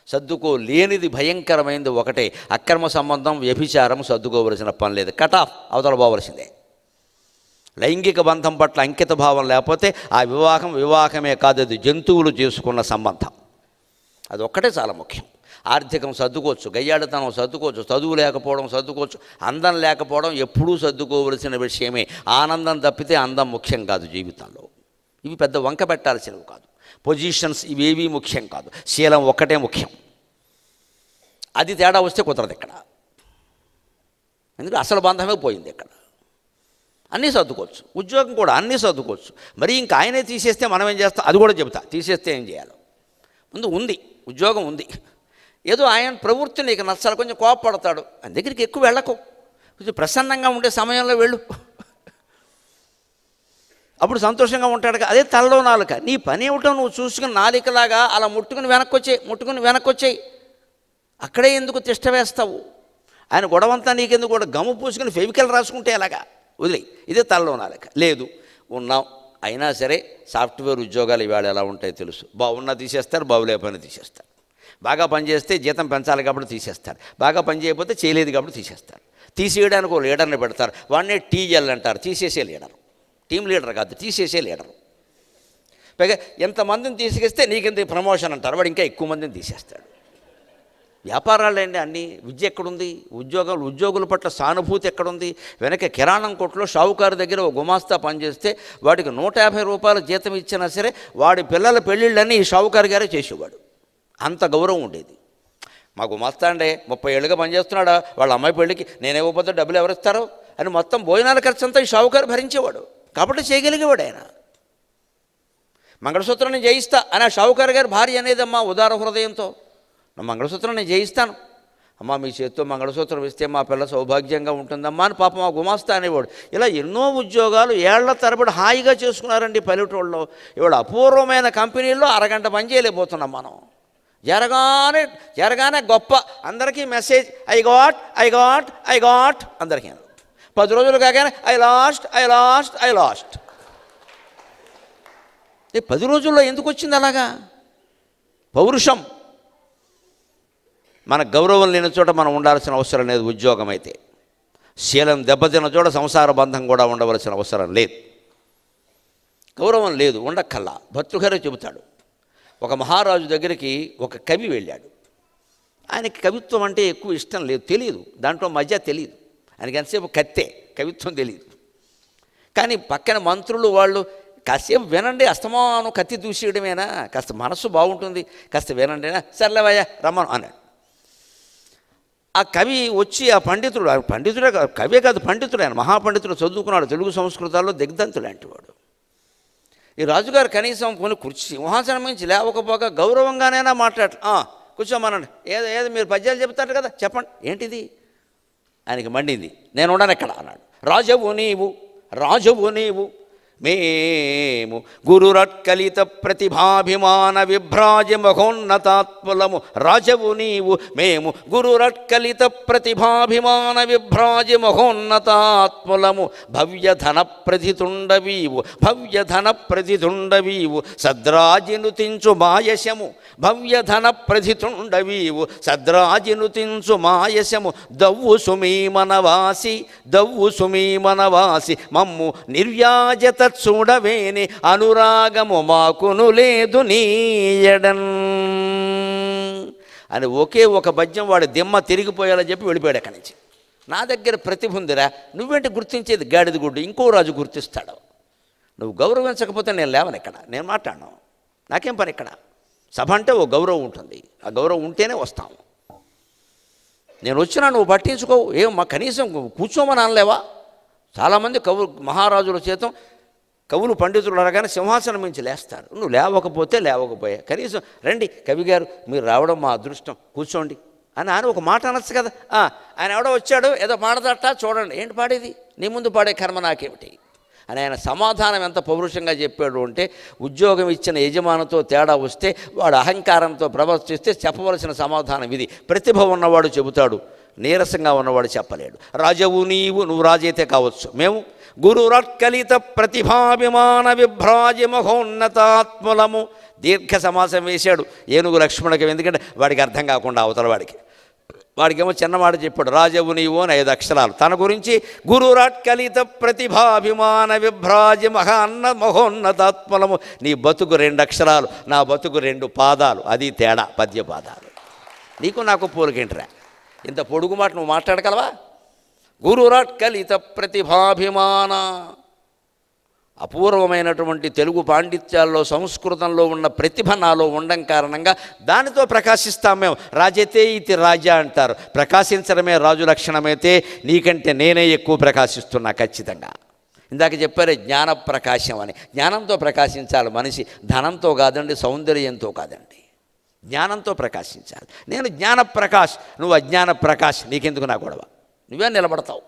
సర్దుకోలేనిది భయంకరమైనది ఒకటే, అక్రమ సంబంధం, వ్యభిచారం. సర్దుకోవలసిన పని లేదు, కట్ ఆఫ్, అవతల పోవలసిందే. లైంగిక బంధం పట్ల అంకిత భావం లేకపోతే ఆ వివాహమే కాదు, అది జంతువులు చేసుకున్న సంబంధం. అది ఒక్కటే చాలా ముఖ్యం. ఆర్థికం సర్దుకోవచ్చు, గయ్యాడితనం సర్దుకోవచ్చు, చదువు లేకపోవడం సర్దుకోవచ్చు, అందం లేకపోవడం ఎప్పుడూ సర్దుకోవలసిన విషయమే. ఆనందం తప్పితే అందం ముఖ్యం కాదు జీవితంలో. ఇవి పెద్ద వంక పెట్టాల్సినవి కాదు. పొజిషన్స్ ఇవేవీ ముఖ్యం కాదు, శీలం ఒక్కటే ముఖ్యం. అది తేడా వస్తే కుదరదు ఇక్కడ. ఎందుకంటే అసలు బంధమే పోయింది ఇక్కడ. అన్నీ సర్దుకోవచ్చు, ఉద్యోగం కూడా అన్నీ సర్దుకోవచ్చు. మరి ఇంకా ఆయనే తీసేస్తే మనం ఏం చేస్తాం అది కూడా చెబుతా. తీసేస్తే ఏం చేయాలో. ముందు ఉంది, ఉద్యోగం ఉంది, ఏదో ఆయన ప్రవృత్తి నీకు నచ్చాలి, కొంచెం కోపపడతాడు, ఆయన దగ్గరికి ఎక్కువ వెళ్ళకు, కొంచెం ప్రసన్నంగా ఉండే సమయంలో వెళ్ళు, అప్పుడు సంతోషంగా ఉంటాడు. అదే తలలో నాలుక. నీ పని ఏమిటో నువ్వు చూసుకుని నాలికలాగా అలా ముట్టుకుని వెనక్కి వచ్చేయి. అక్కడే ఎందుకు తిష్ట వేస్తావు? ఆయన గొడవంతా నీకెందుకు? కూడా గమ్ము పూసుకుని ఫెవికల్ రాసుకుంటే ఎలాగా? వదిలేయి. ఇదే తలలో నాలుక. లేదు ఉన్నాం, అయినా సరే సాఫ్ట్వేర్ ఉద్యోగాలు ఇవాళ ఎలా ఉంటాయో తెలుసు. బాగున్నా తీసేస్తారు, బాగులేకపోయినా తీసేస్తారు. బాగా పనిచేస్తే జీతం పెంచాలి కాబట్టి తీసేస్తారు, బాగా పని చేయకపోతే చేయలేదు కాబట్టి తీసేస్తారు. తీసేయడానికి ఒక లీడర్ని పెడతారు, వాడినే టీఎల్ అంటారు, తీసేసే లీడర్. టీం లీడర్ కాదు, తీసేసే లీడరు. పైగా ఎంతమందిని తీసుకెస్తే నీకెంత ప్రమోషన్ అంటారు, వాడు ఇంకా ఎక్కువ మందిని తీసేస్తాడు. వ్యాపారాలు అండి అన్నీ. విద్య ఎక్కడుంది? ఉద్యోగుల పట్ల సానుభూతి ఎక్కడుంది? వెనక కిరాణం కొట్లో షావుకారు దగ్గర ఒక గుమాస్తా పనిచేస్తే వాడికి 150 రూపాయల జీతం ఇచ్చినా సరే వాడి పిల్లల పెళ్ళిళ్ళన్నీ ఈ షావుకారు గారే చేసేవాడు. అంత గౌరవం ఉండేది. మా గుమాస్తా అండి 30 ఏళ్ళుగా పనిచేస్తున్నాడా, వాళ్ళ అమ్మాయి పెళ్ళికి నేనేవ్వకపోతే డబ్బులు ఎవరిస్తారో అని మొత్తం భోజనాల ఖర్చు అంతా ఈ షావుకారు భరించేవాడు. కాబట్టి చేయగలిగేవాడు ఆయన. మంగళసూత్రం నేను జయిస్తా అని ఆ షావుకారు గారి భార్య అనేదమ్మా ఉదార హృదయంతో. నా మంగళసూత్రం నేను జయిస్తాను అమ్మా, మీ చేతితో మంగళసూత్రం ఇస్తే మా పిల్ల సౌభాగ్యంగా ఉంటుందమ్మా అని పాపం మా గుమాస్తా అనేవాడు. ఇలా ఎన్నో ఉద్యోగాలు ఏళ్ల తరబడి హాయిగా చేసుకున్నారండి పల్లెటూళ్ళలో. ఇవాళ అపూర్వమైన కంపెనీల్లో అరగంట పని చేయలేకపోతున్నాం మనం. జరగానే గొప్ప అందరికీ మెసేజ్ ఐ గాట్ అందరికీ. 10 రోజులు కాగానే ఐ లాస్ట్. 10 రోజుల్లో ఎందుకు వచ్చింది అలాగా? పౌరుషం. మన గౌరవం లేని చోట మనం ఉండాల్సిన అవసరం లేదు. ఉద్యోగం అయితే శీలం దెబ్బతిన్న చోట సంసార బంధం కూడా ఉండవలసిన అవసరం లేదు. గౌరవం లేదు, ఉండక్కల్లా. భర్తృగారే చెబుతాడు, ఒక మహారాజు దగ్గరికి ఒక కవి వెళ్ళాడు. ఆయనకి కవిత్వం అంటే ఎక్కువ ఇష్టం లేదు, తెలియదు, దాంట్లో మధ్య తెలియదు. ఆయనకి ఎంతసేపు కత్తే, కవిత్వం తెలియదు. కానీ పక్కన మంత్రులు వాళ్ళు కాసేపు వినండి, అస్తమానం కత్తి దూసేయడమేనా, కాస్త మనస్సు బాగుంటుంది, కాస్త వినండి, సర్లేవయ్యా రమ్మను అన్నాడు. ఆ కవి వచ్చి ఆ పండితుడే కవే కాదు పండితుడు, ఆయన మహాపండితుడు, చదువుకున్నాడు, తెలుగు సంస్కృతాల్లో దిగ్ధంతుడు లాంటి వాడు. ఈ రాజుగారు కనీసం కొన్ని కుర్చీ సింహాసనం నుంచి లేవకపోక గౌరవంగానైనా కూర్చోమనండి, ఏదో మీరు పద్యాలు చెప్తారు కదా చెప్పండి, ఏంటిది? ఆయనకి మండింది. నేను ఉండను ఎక్కడ అన్నాడు. రాజవు నీవు మేము గురురట్కలిత ప్రతిభాభిమాన విభ్రాజ మహోన్నతాత్ములము. రాజవు నీవు మేము గురురట్కలిత ప్రతిభాభిమాన విభ్రాజ మహోన్నతాత్ములము. భవ్యధన ప్రతితుండవీవు సద్రాజినుతించు మాయశము. భవ్యధన ప్రతితుండవీవు సద్రాజినుతించు మాయశము. దవ్వు సుమీమనవాసి మమ్ము నిర్వ్యాజత చూడవేని అనురాగము మాకును లేదు నీయడన్. అని ఒకే ఒక పద్యం వాడి దిమ్మ తిరిగిపోయేలా చెప్పి వెళ్ళిపోయాడు అక్కడి నుంచి. నా దగ్గర ప్రతిభ ఉందిరా, నువ్వేంటి గుర్తించేది గాడిద గుడ్డు, ఇంకో రాజు గుర్తిస్తాడు. నువ్వు గౌరవించకపోతే నేను లేవను, ఇక్కడ నేను మాట్లాడను, నాకేం పని ఇక్కడ. సభ అంటే ఓ గౌరవం ఉంటుంది, ఆ గౌరవం ఉంటేనే వస్తాం. నేను వచ్చినా నువ్వు పట్టించుకోవు, ఏం మా కనీసం కూర్చోమని అనలేవా? చాలామంది మహారాజుల చేతం కవులు పండితులు అనగానే సింహాసనం నుంచి లేస్తారు. నువ్వు లేవకపోయా కనీసం రండి కవి గారు మీరు రావడం మా అదృష్టం, కూర్చోండి అని ఆయన ఒక మాట అనొచ్చు కదా. ఆయన ఎవడో వచ్చాడు ఏదో పాడదట, చూడండి ఏంటి పాడేది, నీ ముందు పాడే కర్మ నాకేమిటి అని ఆయన సమాధానం ఎంత పౌరుషంగా చెప్పాడు అంటే, ఉద్యోగం ఇచ్చిన యజమానితో తేడా వస్తే వాడు అహంకారంతో ప్రవర్తిస్తే చెప్పవలసిన సమాధానం ఇది. ప్రతిభ ఉన్నవాడు చెబుతాడు, నీరసంగా ఉన్నవాడు చెప్పలేడు. రాజవు నువ్వు రాజైతే కావచ్చు, మేము గురురత్కలిత ప్రతిభాభిమాన విభ్రాజ మహోన్నతాత్మలము. దీర్ఘ సమాసం వేశాడు ఏనుగు లక్ష్మణుడికి, ఎందుకంటే వాడికి అర్థం కాకుండా అవతల వాడికేమో చిన్నమాట చెప్పాడు. రాజవు నీవు అని 5 అక్షరాలు తన గురించి. గురురత్కలిత ప్రతిభాభిమాన విభ్రాజ మహోన్నతాత్మలము. నీ బతుకు 2 అక్షరాలు, నా బతుకు 2 పాదాలు, అది తేడా, పద్యపాదాలు. నీకు నాకు పోలికేంటిరా, ఇంత పొడుగు మాట నువ్వు మాట్లాడగలవా? గురురత్కలిత ప్రతిభాభిమాన. అపూర్వమైనటువంటి తెలుగు పాండిత్యాల్లో సంస్కృతంలో ఉన్న ప్రతిభ నాలో ఉండడం కారణంగా దానితో ప్రకాశిస్తాం మేము. రాజైతే ఇది రాజా అంటారు, ప్రకాశించడమే రాజు లక్షణమైతే నీకంటే నేనే ఎక్కువ ప్రకాశిస్తున్నా ఖచ్చితంగా. ఇందాక చెప్పారే జ్ఞాన ప్రకాశం అని. జ్ఞానంతో ప్రకాశించాలి మనిషి, ధనంతో కాదండి, సౌందర్యంతో కాదండి, జ్ఞానంతో ప్రకాశించాలి. నేను జ్ఞానప్రకాష్, నువ్వు అజ్ఞాన ప్రకాష్, నీకెందుకు నా గొడవ, నువ్వే నిలబడతావు.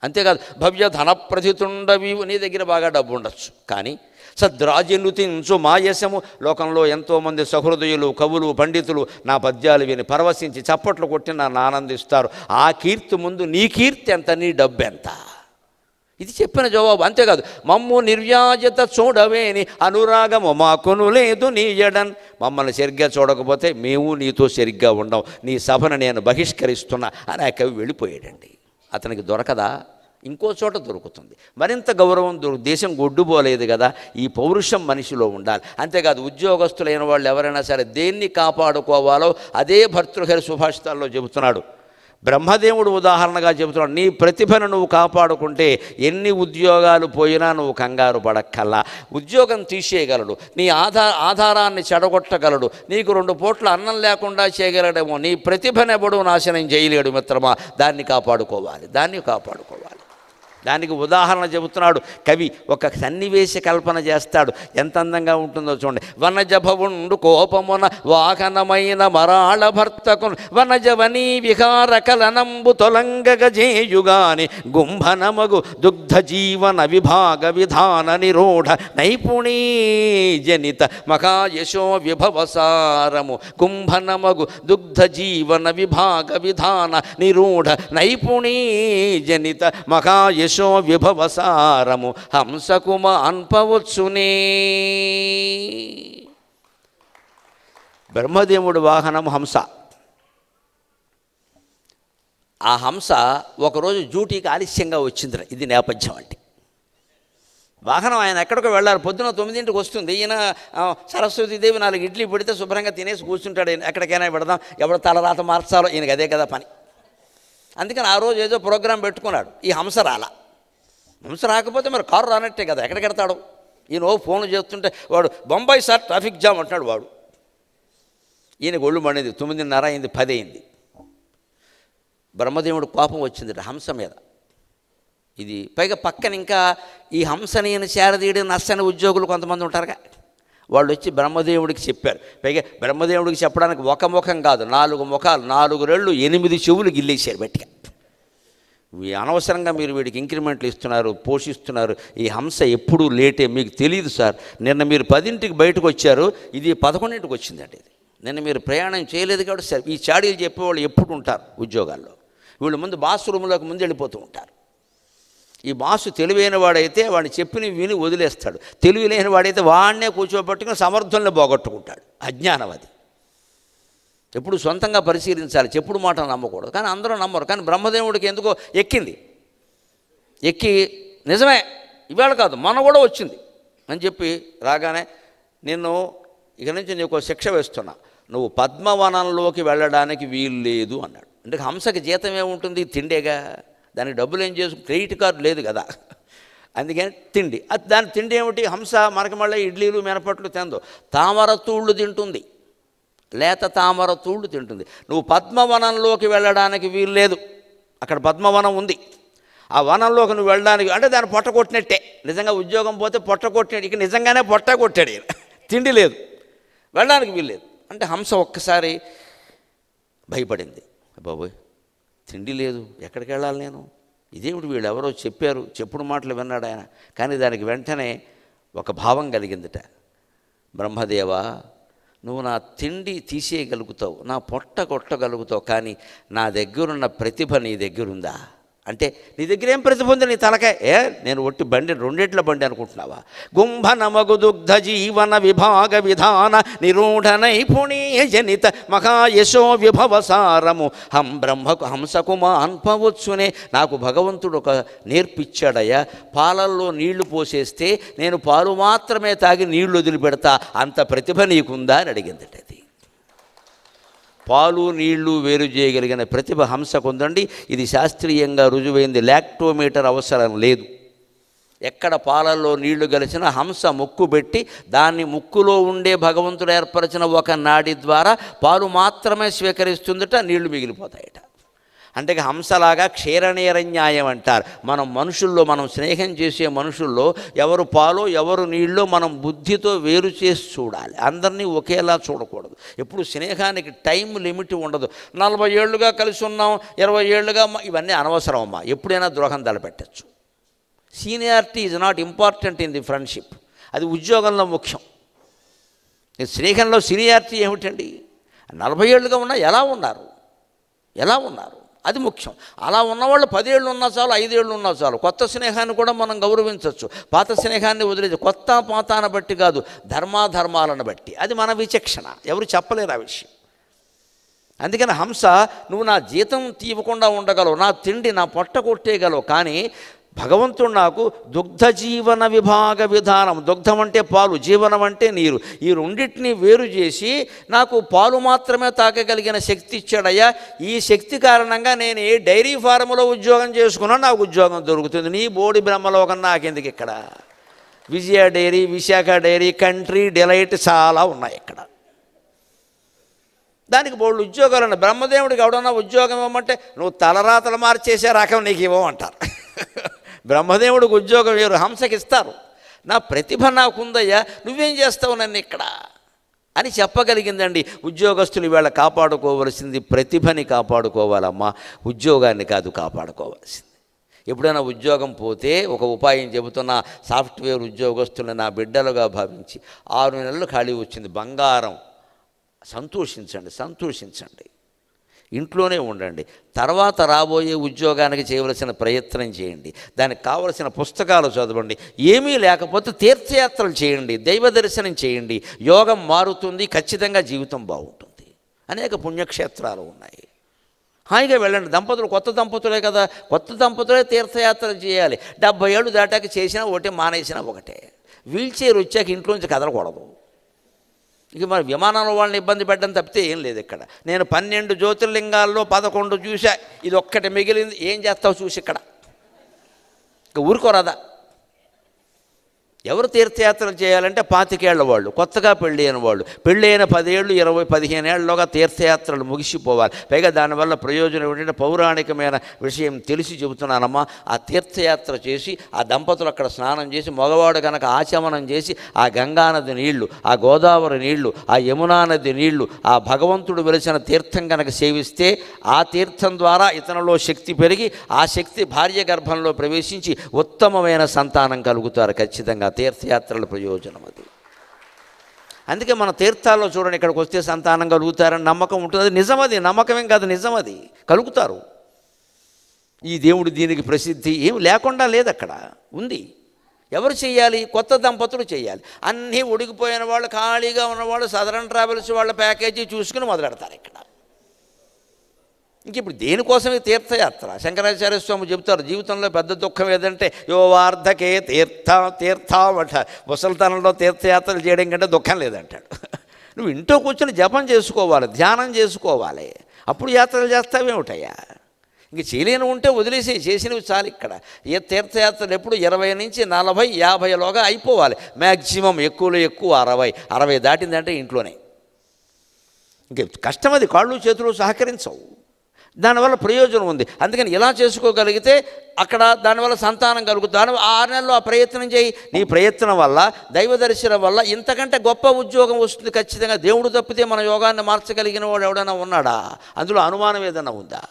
అంతేకాదు భవ్య ధన ప్రతితుండవి, నీ దగ్గర బాగా డబ్బు ఉండొచ్చు, కానీ సద్రాజినుతించు మాయసము. లోకంలో ఎంతోమంది సహృదయులు కవులు పండితులు నా పద్యాలు విని పరవశించి చప్పట్లు కొట్టి నన్ను ఆనందిస్తారు. ఆ కీర్తి ముందు నీ కీర్తి ఎంత, నీ డబ్బు ఎంత? ఇది చెప్పిన జవాబు. అంతేకాదు మమ్ము నిర్వ్యాజత చూడవేని అనురాగము మాకును లేదు నీ ఎడన్. మమ్మల్ని సరిగ్గా చూడకపోతే మేము నీతో సరిగ్గా ఉండం, నీ సభను నేను బహిష్కరిస్తున్నా అని ఆ కవి వెళ్ళిపోయాడండి. అతనికి దొరకదా? ఇంకో చోట దొరుకుతుంది. మరింత గౌరవం దేశం గొడ్డుపోలేదు కదా. ఈ పౌరుషం మనిషిలో ఉండాలి. అంతేకాదు ఉద్యోగస్తులైన వాళ్ళు ఎవరైనా సరే దేన్ని కాపాడుకోవాలో అదే భర్తృహరి సుభాషితాల్లో చెబుతున్నాడు. బ్రహ్మదేవుడు ఉదాహరణగా చెబుతున్నాడు, నీ ప్రతిభను నువ్వు కాపాడుకుంటే ఎన్ని ఉద్యోగాలు పోయినా నువ్వు కంగారు పడక్కల్లా. ఉద్యోగం తీసేయగలడు, నీ ఆధారాన్ని చెడగొట్టగలడు, నీకు 2 పూట్ల అన్నం లేకుండా చేయగలడేమో, నీ ప్రతిభనెవడు నాశనం చేయలేడు మిత్రమా. దాన్ని కాపాడుకోవాలి. దానికి ఉదాహరణ చెబుతున్నాడు కవి. ఒక సన్నివేశ కల్పన చేస్తాడు, ఎంత అందంగా ఉంటుందో చూడండి. వనజభవుండు కోపమున వాహనమైన మరాళ భర్తకున్ వనజవనీ విహార కలనంబు తొలంగగజేయుగాని గుంభనమగు దుగ్ధ జీవన విభాగ విధాన నిరోఢ నైపుణీ జనిత మహాయశో విభవసారము. కుంభనమగు దుగ్ధ జీవన విభాగ విధాన నిరూఢ నైపుణీ జనిత మహాయశో విభవసారము హంసకుమ అన్పవచ్చునే. బ్రహ్మదేవుడి వాహనం హంస. ఆ హంస ఒకరోజు డ్యూటీకి ఆలస్యంగా వచ్చింది. ఇది నేపథ్యం అంటే. వాహనం ఆయన ఎక్కడికో వెళ్ళారు, పొద్దున 9ంటికి వస్తుంది. ఈయన సరస్వతీదేవి 4 ఇడ్లీ పెడితే శుభ్రంగా తినేసి కూర్చుంటాడు. ఎక్కడికైనా పెడదాం, ఎవడ తలరాత మార్చాలో ఈయనకి అదే కదా పని. అందుకని ఆ రోజు ఏదో ప్రోగ్రాం పెట్టుకున్నాడు. ఈ హంస రాకపోతే మరి కారు రానట్టే కదా, ఎక్కడికి వెడతాడు? ఈయన ఫోన్లు చేస్తుంటే వాడు బొంబాయి సార్ ట్రాఫిక్ జామ్ అంటున్నాడు వాడు. ఈయనకు ఒళ్ళు మండింది. 9:30 అయింది, 10 అయింది. బ్రహ్మదేవుడు కోపం వచ్చింది హంస మీద. ఇది పైగా పక్కన ఇంకా ఈ హంసని శారదీయుడు నచ్చని ఉద్యోగులు కొంతమంది ఉంటారుగా, వాళ్ళు వచ్చి బ్రహ్మదేవుడికి చెప్పారు. పైగా బ్రహ్మదేవుడికి చెప్పడానికి ఒక ముఖం కాదు, 4 ముఖాలు, 4 రెళ్ళు, 8 చెవులు గిల్లేశారు బట్టిగా. అనవసరంగా మీరు వీడికి ఇంక్రిమెంట్లు ఇస్తున్నారు, పోషిస్తున్నారు. ఈ హంస ఎప్పుడూ లేటే, మీకు తెలియదు సార్. నిన్న మీరు 10ంటికి బయటకు వచ్చారు, ఇది 11ంటికి వచ్చిందండి. ఇది నిన్న మీరు ప్రయాణం చేయలేదు కాబట్టి సార్. ఈ చాడీలు చెప్పేవాళ్ళు ఎప్పుడు ఉంటారు ఉద్యోగాల్లో. వీళ్ళు ముందు బాస్ రూమ్లోకి ముందు వెళ్ళిపోతూ ఉంటారు. ఈ బాసు తెలివైన వాడైతే వాడిని చెప్పిన విని వదిలేస్తాడు, తెలివి లేని వాడైతే వాడినే కూర్చోబెట్టుకుని సమర్థంలో పోగొట్టుకుంటాడు. అజ్ఞానం అది. ఎప్పుడు సొంతంగా పరిశీలించాలి, చెప్పుడు మాటలు నమ్మకూడదు. కానీ అందరూ నమ్మరు. కానీ బ్రహ్మదేవుడికి ఎందుకో ఎక్కి నిజమే ఇవాళ కాదు మొన్న కూడా వచ్చింది అని చెప్పి రాగానే, నిన్ను ఇక నుంచి నీకు శిక్ష వేస్తున్నా, నువ్వు పద్మవనంలోకి వెళ్ళడానికి వీలు లేదు అన్నాడు. అంటే హంసకి జీతం ఏముంటుంది? తిండేగా. దానికి డబ్బులు ఏం క్రెడిట్ కార్డు లేదు కదా, అందుకని తిండి. అది దాని తిండి ఏమిటి? హంస మనకి మళ్ళీ ఇడ్లీలు మినపట్లు తిందో, తామర తూళ్ళు తింటుంది, లేత తామర తూళ్ళు తింటుంది. నువ్వు పద్మవనంలోకి వెళ్ళడానికి వీలు లేదు. అక్కడ పద్మవనం ఉంది, ఆ వనంలోకి నువ్వు వెళ్ళడానికి అంటే దాన్ని పొట్ట కొట్టినట్టే. నిజంగా ఉద్యోగం పోతే పొట్ట కొట్టినట్టు, ఇక నిజంగానే పొట్ట కొట్టాడు ఈయన. తిండి లేదు, వెళ్ళడానికి వీల్లేదు. అంటే హంస ఒక్కసారి భయపడింది. బాబోయ్, తిండి లేదు, ఎక్కడికి వెళ్ళాలి నేను? ఇదేమిటి, వీళ్ళు ఎవరో చెప్పారు, చెప్పుడు మాటలు విన్నాడు ఆయన. కానీ దానికి వెంటనే ఒక భావం కలిగిందిట. బ్రహ్మదేవా, నువ్వు నా తిండి తీసేయగలుగుతావు, నా పొట్ట కొట్టగలుగుతావు, కానీ నా దగ్గరున్న ప్రతిభ నీ దగ్గరుందా అంటే, నీ దగ్గర ఏం ప్రతిభ ఉంది? నీ తలకాయ నేను ఒట్టి బండి, రెండేట్ల బండి అనుకుంటున్నావా? గుంభనమగు దుగ్ధ జీవన విభాగ విధాన నిరూఢ నైపుణీయ జనిత మహాయశో విభవసారము బ్రహ్మకు హంసకు మా అన్పవచ్చునే. నాకు భగవంతుడు ఒక నేర్పిచ్చాడయ్యా, పాలల్లో నీళ్లు పోసేస్తే నేను పాలు మాత్రమే తాగి నీళ్లు వదిలిపెడతా, అంత ప్రతిభ నీకుందా అని అడిగిందట. అది పాలు నీళ్లు వేరు చేయగలిగిన ప్రతిభ హంసకు ఉందండి. ఇది శాస్త్రీయంగా రుజువైంది. లాక్టోమీటర్ అవసరం లేదు. ఎక్కడ పాలల్లో నీళ్లు కలిసినా హంస ముక్కు పెట్టి దాన్ని ముక్కులో ఉండే భగవంతుడు ఏర్పరిచిన ఒక నాడి ద్వారా పాలు మాత్రమే స్వీకరిస్తుందట, నీళ్లు మిగిలిపోతాయట. అంటే హంసలాగా క్షీరనీరన్యాయం అంటారు. మనం మనుషుల్లో, మనం స్నేహం చేసే మనుషుల్లో ఎవరు పాలో ఎవరు నీళ్ళో మనం బుద్ధితో వేరు చేసి చూడాలి. అందరినీ ఒకేలా చూడకూడదు. ఎప్పుడు స్నేహానికి టైం లిమిట్ ఉండదు. 40 ఏళ్ళుగా కలిసి ఉన్నాం, 20 ఏళ్ళుగా, ఇవన్నీ అనవసరం అమ్మా. ఎప్పుడైనా ద్రోహం తలపెట్టచ్చు. Seniority is not important in the friendship. అది ఉద్యోగంలో ముఖ్యం. స్నేహంలో సీనియారిటీ ఏమిటండి? 40 ఏళ్ళుగా ఉన్నా ఎలా ఉన్నారు అది ముఖ్యం. అలా ఉన్నవాళ్ళు 10 ఏళ్ళు ఉన్నా చాలు, 5 ఏళ్ళు ఉన్నా చాలు. కొత్త స్నేహాన్ని కూడా మనం గౌరవించవచ్చు. పాత స్నేహాన్ని వదిలేసి, కొత్త పాతాన్ని బట్టి కాదు, ధర్మాధర్మాలను బట్టి. అది మన విచక్షణ, ఎవరు చెప్పలేరు ఆ విషయం. అందుకని హంస, నువ్వు నా జీతం తీయకుండా ఉండగలవు, నా తిండి, నా పొట్ట కొట్టేయగలవు, కానీ భగవంతుడు నాకు దుగ్ధ జీవన విభాగ విధానం, దుగ్ధం అంటే పాలు, జీవనం అంటే నీరు, ఈ రెండింటినీ వేరు చేసి నాకు పాలు మాత్రమే తాగగలిగిన శక్తి ఇచ్చాడయ్యా. ఈ శక్తి కారణంగా నేను ఏ డైరీ ఫారంలో ఉద్యోగం చేసుకున్నా నాకు ఉద్యోగం దొరుకుతుంది. నీ బోడి బ్రహ్మలోకం నాకెందుకు? ఇక్కడ Vijaya dairy, Visakha dairy, Country Delight చాలా ఉన్నాయి ఇక్కడ. దానికి బోళ్ళు ఉద్యోగాలు. బ్రహ్మదేవుడికి ఎవడన్నా ఉద్యోగం ఇవ్వమంటే నువ్వు తలరాతలు మార్చేసే రకం నీకు ఇవ్వమంటారు. బ్రహ్మదేవుడికి ఉద్యోగం వేరు, హంసకి ఇస్తారు. నా ప్రతిభ నాకుందయ్యా, నువ్వేం చేస్తావు నన్ను ఇక్కడ అని చెప్పగలిగిందండి. ఉద్యోగస్తులు ఇవాళ కాపాడుకోవలసింది ప్రతిభని కాపాడుకోవాలమ్మా, ఉద్యోగాన్ని కాదు కాపాడుకోవాల్సింది. ఎప్పుడైనా ఉద్యోగం పోతే ఒక ఉపాయం చెబుతున్నా, సాఫ్ట్వేర్ ఉద్యోగస్తులను నా బిడ్డలుగా భావించి 6 నెలలు ఖాళీ వచ్చింది, బంగారం, సంతోషించండి, ఇంట్లోనే ఉండండి. తర్వాత రాబోయే ఉద్యోగానికి చేయవలసిన ప్రయత్నం చేయండి. దానికి కావలసిన పుస్తకాలు చదవండి. ఏమీ లేకపోతే తీర్థయాత్రలు చేయండి, దైవ దర్శనం చేయండి. యోగం మారుతుంది, ఖచ్చితంగా జీవితం బాగుంటుంది. అనేక పుణ్యక్షేత్రాలు ఉన్నాయి, హాయిగా వెళ్ళండి. దంపతులు, కొత్త దంపతులే కదా, కొత్త దంపతులే తీర్థయాత్రలు చేయాలి. 70 ఏళ్ళు దాటాక చేసినా ఒకటే, మానేసినా ఒకటే. వీల్ చైర్ వచ్చాక ఇంట్లోంచి కదలకూడదు. ఇక మరి విమానంలో వాళ్ళని ఇబ్బంది పెట్టడం తప్పితే ఏం లేదు ఇక్కడ. నేను 12 జ్యోతిర్లింగాల్లో 11 చూసా, ఇది ఒక్కటి మిగిలింది. ఏం చేస్తావు చూసి ఇక్కడ? ఇక ఊరుకోరాదా? ఎవరు తీర్థయాత్రలు చేయాలంటే 25 ఏళ్ల వాళ్ళు, కొత్తగా పెళ్ళి అయిన వాళ్ళు, పెళ్ళి అయిన 10 ఏళ్ళు 20, 15 ఏళ్ళలోగా తీర్థయాత్రలు ముగిసిపోవాలి. పైగా దానివల్ల ప్రయోజనం ఏంటంటే, పౌరాణికమైన విషయం తెలిసి చెబుతున్నానమ్మా. ఆ తీర్థయాత్ర చేసి ఆ దంపతులు అక్కడ స్నానం చేసి, మగవాడు కనుక ఆచమనం చేసి ఆ గంగానది నీళ్లు, ఆ గోదావరి నీళ్లు, ఆ యమునా నది నీళ్లు, ఆ భగవంతుడు వెలిసిన తీర్థం కనుక సేవిస్తే ఆ తీర్థం ద్వారా ఇతనిలో శక్తి పెరిగి ఆ శక్తి భార్య గర్భంలో ప్రవేశించి ఉత్తమమైన సంతానం కలుగుతారు. ఖచ్చితంగా తీర్థయాత్రల ప్రయోజనం అది. అందుకే మన తీర్థాల్లో చూడండి, ఇక్కడికి వస్తే సంతానం కలుగుతారని నమ్మకం ఉంటుంది. అది నిజమది, నమ్మకమేం కాదు, నిజమది, కలుగుతారు. ఈ దేవుడు దీనికి ప్రసిద్ధి ఏమి లేకుండా లేదు, అక్కడ ఉంది. ఎవరు చేయాలి? కొత్త దంపతులు చేయాలి. అన్నీ ఉడికిపోయిన వాళ్ళు, ఖాళీగా ఉన్నవాళ్ళు సదరన్ ట్రావెల్స్ వాళ్ళ ప్యాకేజీ చూసుకుని మొదలెడతారు ఇక్కడ. ఇంక ఇప్పుడు దేనికోసమే తీర్థయాత్ర? శంకరాచార్య స్వామి చెబుతారు, జీవితంలో పెద్ద దుఃఖం ఏదంటే యో వార్ధకే తీర్థం అంట. ముసలితనంలో తీర్థయాత్రలు చేయడం కంటే దుఃఖం లేదంటాడు. నువ్వు ఇంట్లో కూర్చొని జపం చేసుకోవాలి, ధ్యానం చేసుకోవాలి, అప్పుడు యాత్రలు చేస్తావేమిటయ్యా? ఇంక చేయలేని ఉంటే వదిలేసి, చేసినవి చాలు. ఇక్కడ ఏ తీర్థయాత్రలు ఎప్పుడు 20 నుంచి 40, 50లోగా అయిపోవాలి మ్యాక్సిమం, ఎక్కువలో ఎక్కువ 60 దాటిందంటే ఇంట్లోనే. ఇంక కష్టం, అది కాళ్ళు చేతులు సహకరించవు, దానివల్ల ప్రయోజనం ఉంది. అందుకని ఇలా చేసుకోగలిగితే అక్కడ దానివల్ల సంతానం కలుగుతుంది. 6 నెలలు ఆ ప్రయత్నం చేయి. నీ ప్రయత్నం వల్ల, దైవ దర్శనం వల్ల ఇంతకంటే గొప్ప ఉద్యోగం వస్తుంది ఖచ్చితంగా. దేవుడు తప్పితే మన యోగాన్ని మార్చగలిగిన వాడు ఎవడైనా ఉన్నాడా? అందులో అనుమానం ఏదైనా ఉందా?